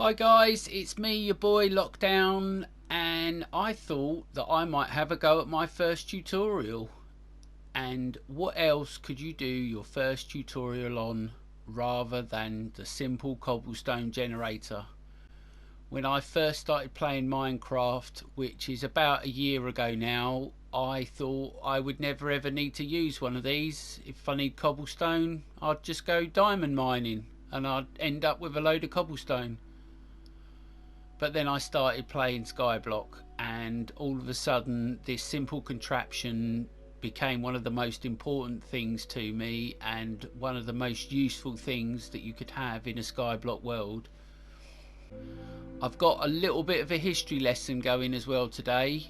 Hi guys, it's me, your boy Lockdown, and I thought that I might have a go at my first tutorial. And what else could you do your first tutorial on rather than the simple cobblestone generator? When I first started playing Minecraft, which is about a year ago now, I thought I would never ever need to use one of these. If I need cobblestone, I'd just go diamond mining and I'd end up with a load of cobblestone. But then I started playing Skyblock, and all of a sudden this simple contraption became one of the most important things to me and one of the most useful things that you could have in a Skyblock world. I've got a little bit of a history lesson going as well today,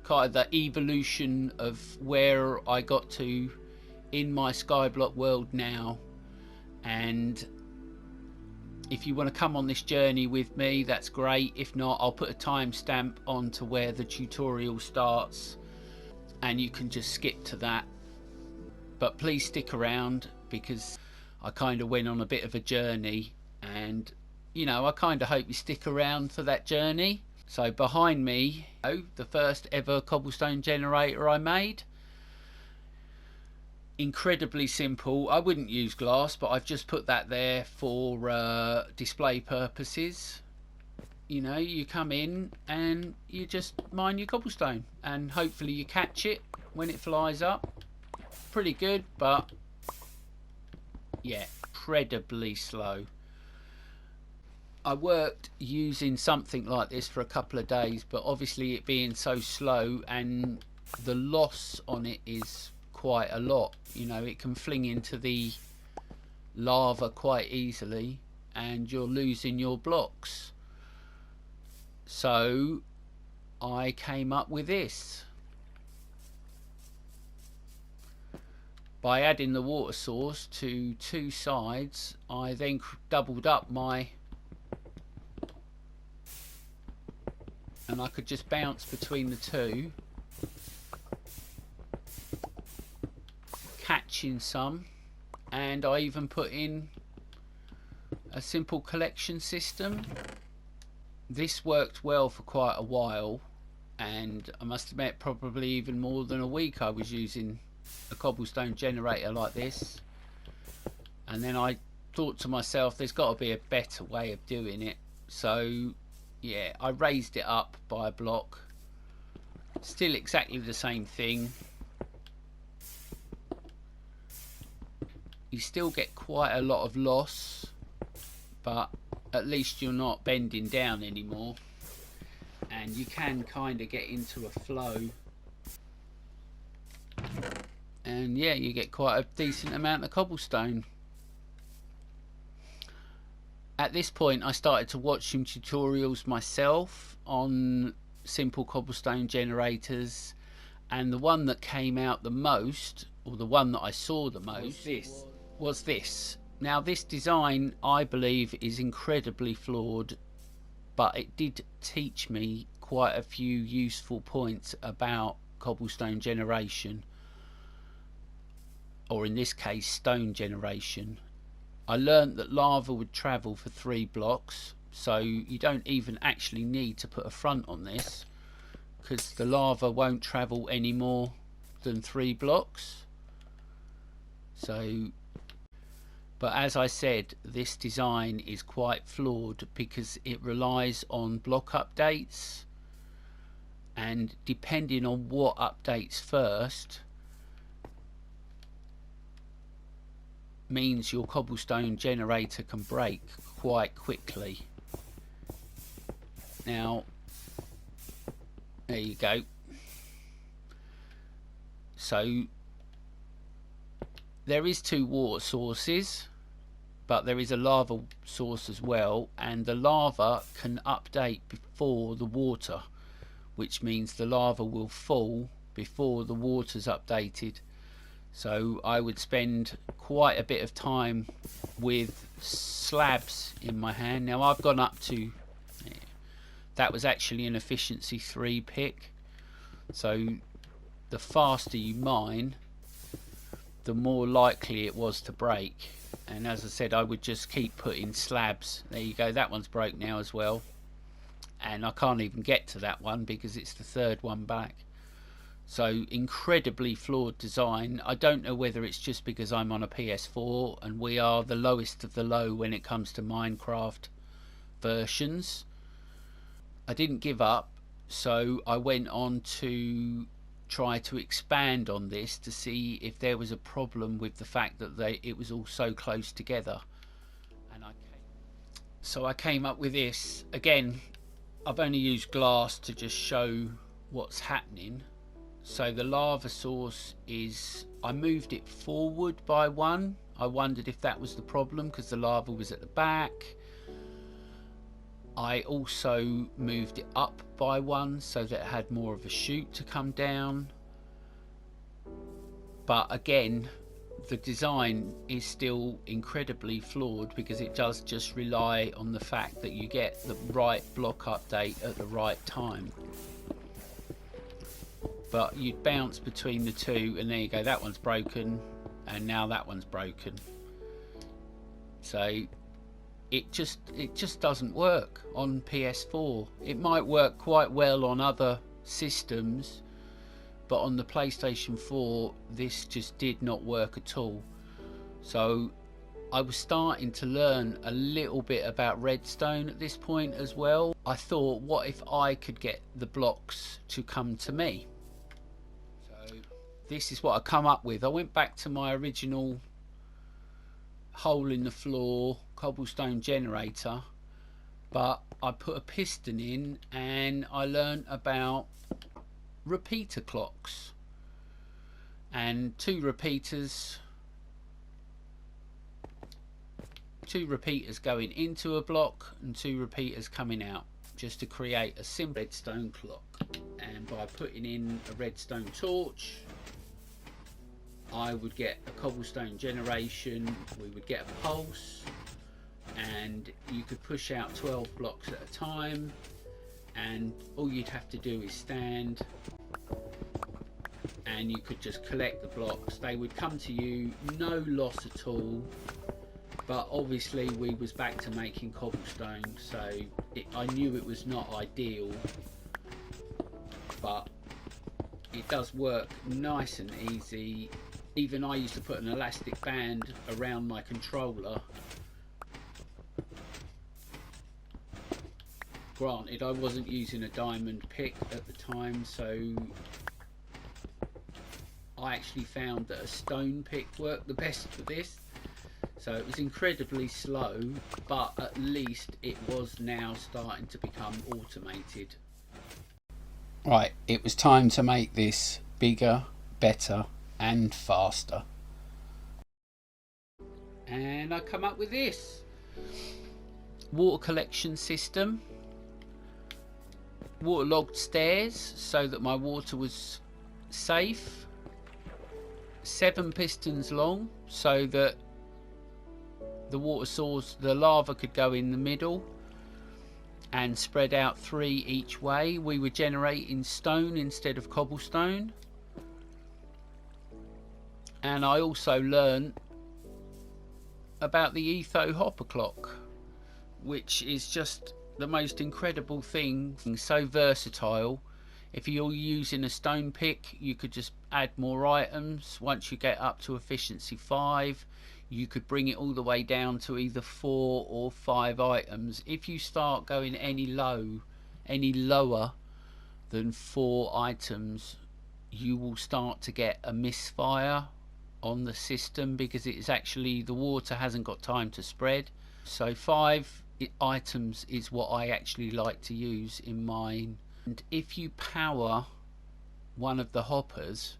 kind of the evolution of where I got to in my Skyblock world now. And if you want to come on this journey with me, that's great. If not, I'll put a timestamp onto where the tutorial starts and you can just skip to that. But please stick around, because I kind of went on a bit of a journey, and you know, I kind of hope you stick around for that journey. So behind me, the first ever cobblestone generator I made. Incredibly simple. I wouldn't use glass, but I've just put that there for display purposes. You know, you come in and you just mine your cobblestone and hopefully you catch it when it flies up. Pretty good, but yeah, incredibly slow. I worked using something like this for a couple of days, but obviously it being so slow and the loss on it is quite a lot. You know, it can fling into the lava quite easily and you're losing your blocks. So I came up with this. By adding the water source to two sides, I then doubled up my, and I could just bounce between the two, catching some, and I even put in a simple collection system. This worked well for quite a while, and I must admit probably even more than a week I was using a cobblestone generator like this. And then I thought to myself, there's got to be a better way of doing it. So yeah, I raised it up by a block. Still exactly the same thing. You still get quite a lot of loss, but at least you're not bending down anymore, and you can kind of get into a flow, and yeah, you get quite a decent amount of cobblestone. At this point I started to watch some tutorials myself on simple cobblestone generators, and the one that came out the most, or the one that I saw the most, was this. Now this design I believe is incredibly flawed, but it did teach me quite a few useful points about cobblestone generation, or in this case stone generation. I learnt that lava would travel for 3 blocks, so you don't even actually need to put a front on this, because the lava won't travel any more than 3 blocks. So, but as I said, this design is quite flawed because it relies on block updates, and depending on what updates first means your cobblestone generator can break quite quickly. Now there you go. So there is 2 water sources, but there is a lava source as well, and the lava can update before the water, which means the lava will fall before the water's updated. So I would spend quite a bit of time with slabs in my hand. Now I've gone up to, that was actually an efficiency 3 pick, so the faster you mine, the more likely it was to break. And as I said, I would just keep putting slabs. There you go, that one's broke now as well, and I can't even get to that one because it's the third one back. So incredibly flawed design. I don't know whether it's just because I'm on a PS4 and we are the lowest of the low when it comes to Minecraft versions. I didn't give up, so I went on to try to expand on this to see if there was a problem with the fact that it was all so close together. And I came up with this. Again, I've only used glass to just show what's happening. So the lava source is, I moved it forward by one. I wondered if that was the problem because the lava was at the back. I also moved it up by one so that it had more of a chute to come down. But again, the design is still incredibly flawed because it does just rely on the fact that you get the right block update at the right time. But you'd bounce between the two, and there you go, that one's broken, and now that one's broken. So it just doesn't work on PS4. It might work quite well on other systems, but on the PlayStation 4 this just did not work at all. So I was starting to learn a little bit about redstone at this point as well. I thought, what if I could get the blocks to come to me? So this is what I come up with. I went back to my original hole in the floor cobblestone generator, but I put a piston in and I learned about repeater clocks, and two repeaters going into a block and two repeaters coming out, just to create a simple redstone clock. And by putting in a redstone torch, I would get a cobblestone generation, we would get a pulse, and you could push out 12 blocks at a time, and all you'd have to do is stand and you could just collect the blocks. They would come to you, no loss at all. But obviously we was back to making cobblestone, so I knew it was not ideal, but it does work nice and easy. Even I used to put an elastic band around my controller. Granted, I wasn't using a diamond pick at the time, so I actually found that a stone pick worked the best for this. So it was incredibly slow, but at least it was now starting to become automated. Right, it was time to make this bigger, better and faster. And I come up with this water collection system. Waterlogged stairs so that my water was safe. 7 pistons long so that the water source, the lava could go in the middle and spread out 3 each way. We were generating stone instead of cobblestone. And I also learned about the etho hopper clock, which is just the most incredible thing, so versatile. If you're using a stone pick, you could just add more items. Once you get up to efficiency 5, you could bring it all the way down to either 4 or 5 items. If you start going any lower than 4 items, you will start to get a misfire on the system because it's actually, the water hasn't got time to spread. So 5 items is what I actually like to use in mine. And if you power one of the hoppers,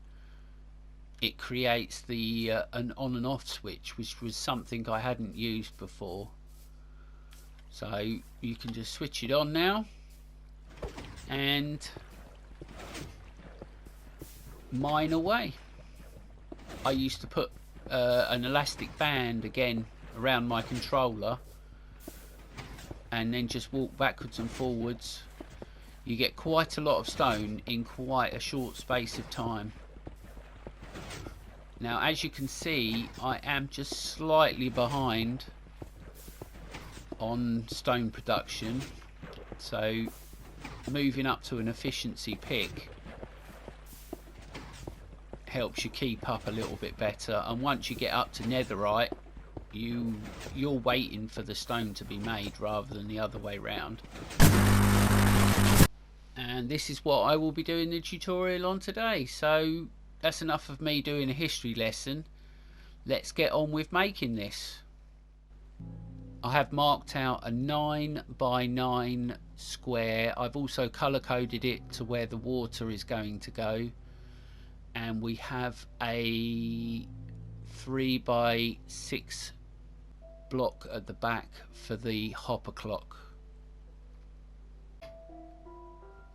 it creates the an on and off switch, which was something I hadn't used before. So you can just switch it on now and mine away. I used to put an elastic band again around my controller and then just walk backwards and forwards. You get quite a lot of stone in quite a short space of time. Now as you can see, I am just slightly behind on stone production, so moving up to an efficiency pick helps you keep up a little bit better. And once you get up to netherite, you're waiting for the stone to be made rather than the other way round. And this is what I will be doing the tutorial on today. So that's enough of me doing a history lesson. Let's get on with making this. I have marked out a 9 by 9 square. I've also color coded it to where the water is going to go, and we have a 3 by 6 block at the back for the hopper clock.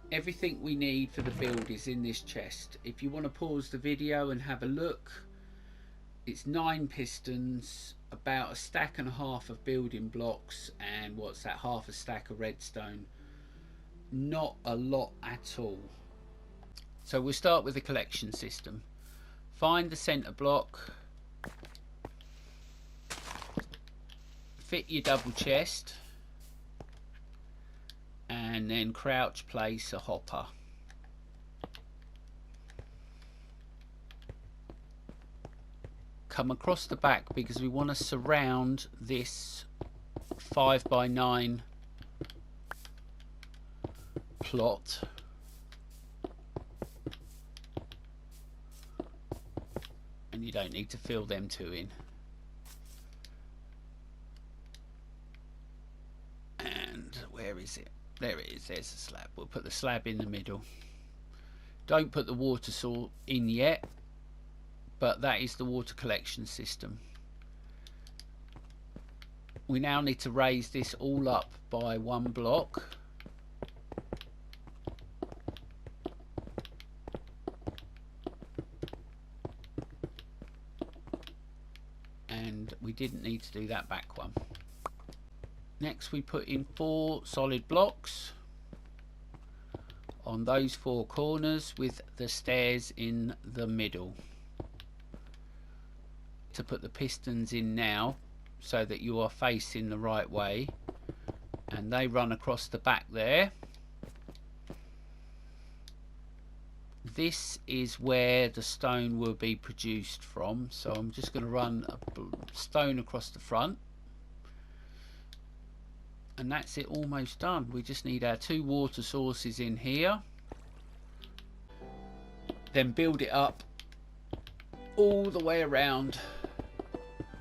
Everything we need for the build is in this chest. If you want to pause the video and have a look, it's 9 pistons, about a stack and a half of building blocks, and what's that, half a stack of redstone. Not a lot at all. So we'll start with the collection system. Find the center block, fit your double chest, and then crouch place a hopper. Come across the back because we want to surround this 5 by 9 plot. And you don't need to fill them two in. And where is it? There it is. There's the slab. We'll put the slab in the middle. Don't put the water source in yet, but that is the water collection system. We now need to raise this all up by 1 block. And we didn't need to do that back one. Next we put in 4 solid blocks on those 4 corners with the stairs in the middle. To put the pistons in now so that you are facing the right way, and they run across the back there. This is where the stone will be produced from, so I'm just going to run a stone across the front, and that's it, almost done. We just need our 2 water sources in here, then build it up all the way around.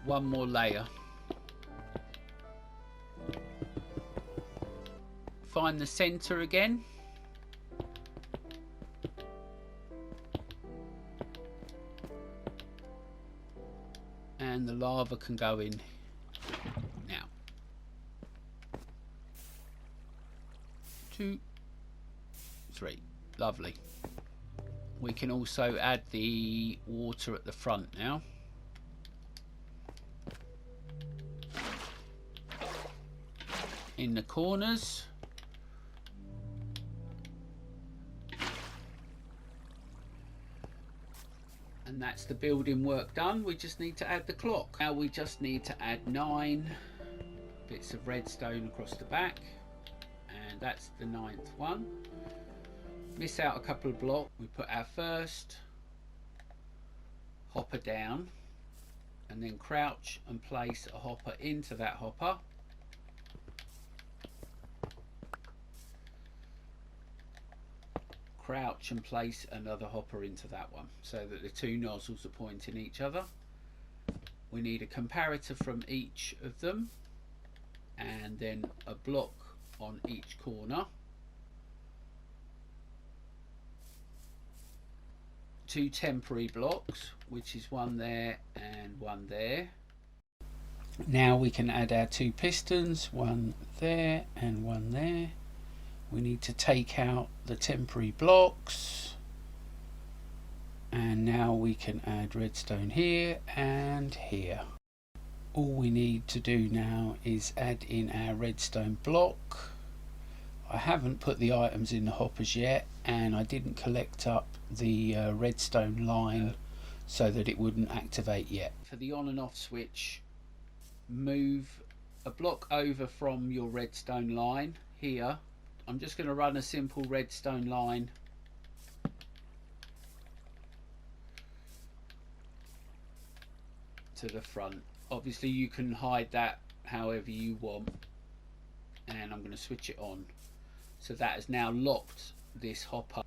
1 more layer. Find the center again, and the lava can go in now. 2, 3, lovely. We can also add the water at the front now. In the corners. And that's the building work done. We just need to add the clock. Now we just need to add 9 bits of redstone across the back, and that's the 9th one. Miss out a couple of blocks. We put our first hopper down, and then crouch and place a hopper into that hopper. Crouch and place another hopper into that one so that the 2 nozzles are pointing each other. We need a comparator from each of them, and then a block on each corner. 2 temporary blocks, which is 1 there and 1 there. Now we can add our 2 pistons, 1 there and 1 there. We need to take out the temporary blocks, and now we can add redstone here and here. All we need to do now is add in our redstone block. I haven't put the items in the hoppers yet, and I didn't collect up the redstone line so that it wouldn't activate yet. For the on and off switch, move a block over from your redstone line here. I'm just going to run a simple redstone line to the front. Obviously you can hide that however you want, and I'm going to switch it on. So that has now locked this hopper.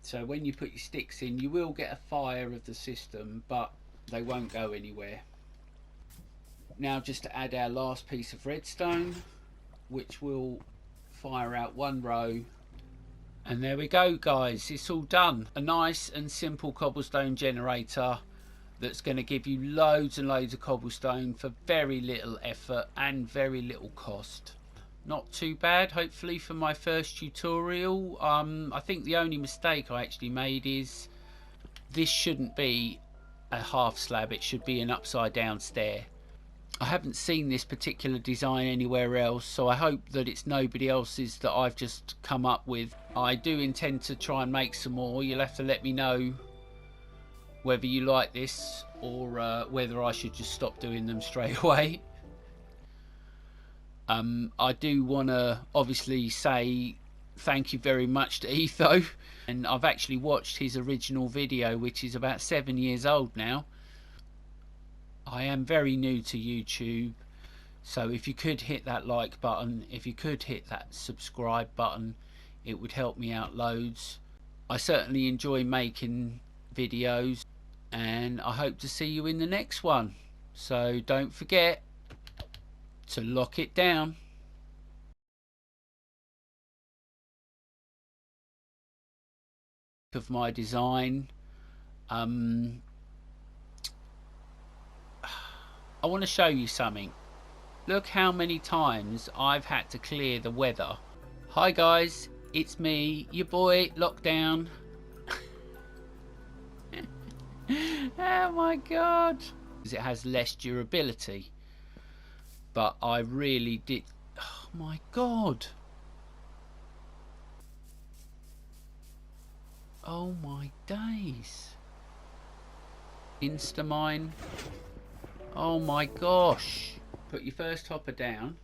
So when you put your sticks in, you will get a fire of the system, but they won't go anywhere. Now just to add our last piece of redstone, which will fire out one row. And there we go, guys, it's all done. A nice and simple cobblestone generator that's going to give you loads and loads of cobblestone for very little effort and very little cost. Not too bad, hopefully, for my first tutorial. I think the only mistake I actually made is this shouldn't be a half slab, it should be an upside down stair. I haven't seen this particular design anywhere else, so I hope that it's nobody else's that I've just come up with. I do intend to try and make some more. You'll have to let me know whether you like this or whether I should just stop doing them straight away. I do want to obviously say thank you very much to Etho, and I've actually watched his original video, which is about 7 years old now. I am very new to YouTube, so if you could hit that like button, if you could hit that subscribe button, it would help me out loads. I certainly enjoy making videos, and I hope to see you in the next one. So don't forget to lock it down. Of my design, I want to show you something. Look how many times I've had to clear the weather. Hi guys, it's me, your boy Lockdown. Oh my god, it has less durability, but I really did. Oh my god, oh my days. Instamine. Oh my gosh. Put your first hopper down.